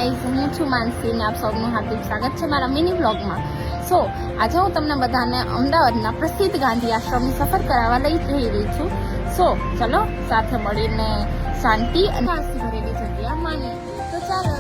Guys, હું છું માનસી ને આપ સૌનું હાર્દિક સ્વાગત છે મારા મિની બ્લોગમાં. સો આજે હું તમને બધાને અમદાવાદના પ્રસિદ્ધ ગાંધી આશ્રમની સફર કરાવવા લઈ જઈ રહી છું. સો ચલો સાથે મળીને શાંતિ અને આસી ભરેલી જગ્યા માની. તો ચાલો.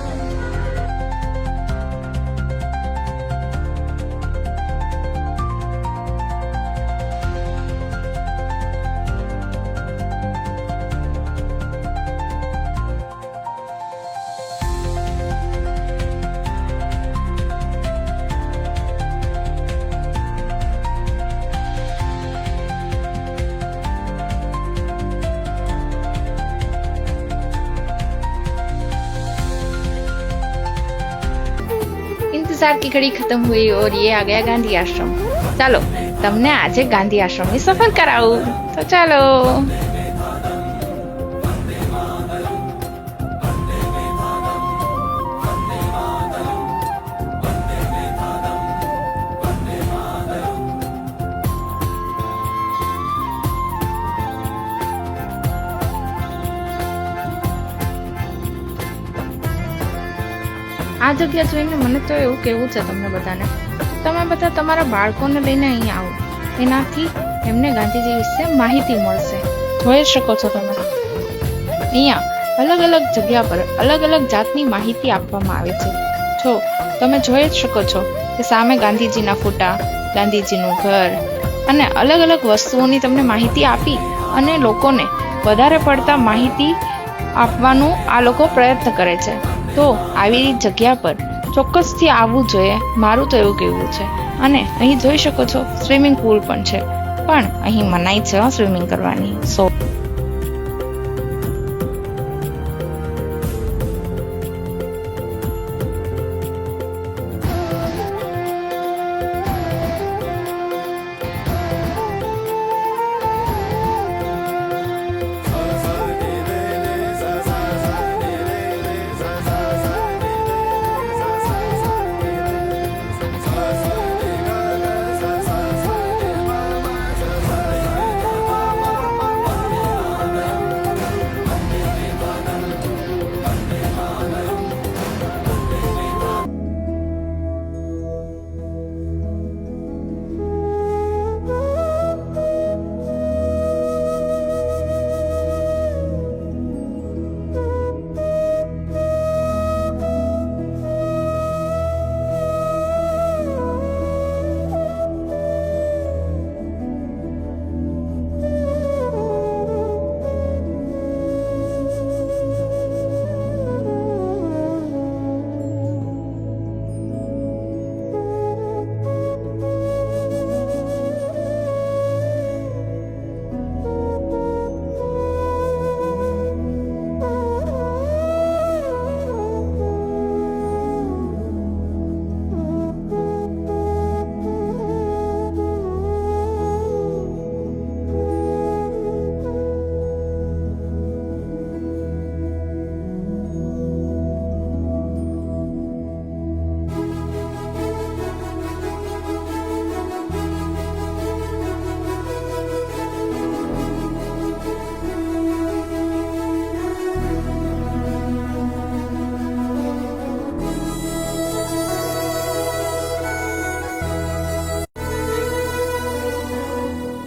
इंतजार की घड़ी खत्म हुई और ये आ गया गांधी आश्रम. चलो તમને આજે ગાંધી આશ્રમની સફર કરાવું. તો ચાલો. આ જગ્યા જોઈને મને તો એવું કહેવું છે તમને બધાને, તમે બધા તમારા બાળકોને લઈને અહીં આવો, એનાથી એમને ગાંધીજી વિશે માહિતી મળશે. જોઈ શકો છો તમે અહીંયા અલગ અલગ જગ્યા પર અલગ અલગ જાતની માહિતી આપવામાં આવે છે. જો તમે જોઈ જ શકો છો કે સામે ગાંધીજીના ફોટા, ગાંધીજીનું ઘર અને અલગ અલગ વસ્તુઓની તમને માહિતી આપી અને લોકોને વધારે પડતા માહિતી આપવાનું આ લોકો પ્રયત્ન કરે છે. તો આવી જગ્યા પર ચોક્કસથી આવવું જોઈએ, મારું તો એવું કહેવું છે. અને અહીં જોઈ શકો છો સ્વિમિંગ પુલ પણ છે, પણ અહીં મનાઈ છે સ્વિમિંગ કરવાની. સો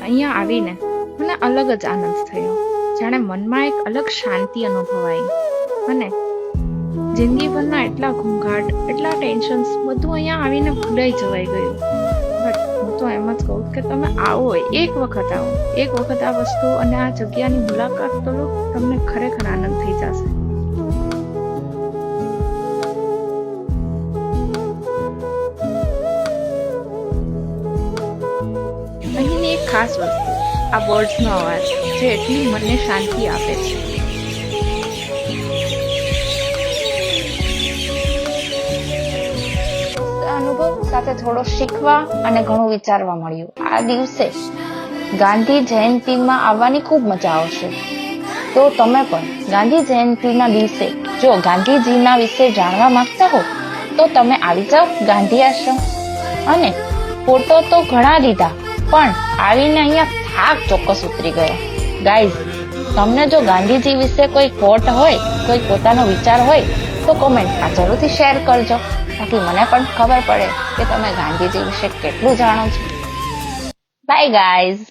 અહીંયા આવીને મને અલગ જ આનંદ થયો, જાણે મનમાં એક અલગ શાંતિ અનુભવાઈ અને જિંદગીભરના એટલા ઘોંઘાટ, એટલા ટેન્શન્સ બધું અહીંયા આવીને ભૂલાઈ જવાઈ ગયું. બટ હું તો એમ જ કહું કે તમે આવો, એક વખત આવો, એક વખત આ વસ્તુ અને આ જગ્યાની મુલાકાત તો લો, તમને ખરેખર આનંદ થઈ જશે. અહીંની એક ખાસ વસ્તુ આ બર્ડ્સનો અવાજ, જે એટલી મનને શાંતિ આપે છે. અનુભવ સાથે થોડો શીખવા અને ઘણું વિચારવા મળ્યું. આ દિવસે ગાંધી જયંતિમાં આવવાની ખૂબ મજા આવશે. તો તમે પણ ગાંધી જયંતિના દિવસે જો ગાંધીજીના વિશે જાણવા માંગતા હો તો તમે આવી જાઓ ગાંધી આશ્રમ. અને ફોટો તો ઘણા લીધા, પણ આવીને અહીંયા થાક ચોક્કસ ઉતરી ગયો. ગાઈઝ, તમને જો ગાંધીજી વિશે કોઈ થોટ હોય, કોઈ પોતાનો વિચાર હોય તો કોમેન્ટમાં જરૂરથી શેર કરજો, તાકી મને પણ ખબર પડે કે તમે ગાંધીજી વિશે કેટલું જાણો છો. By guys.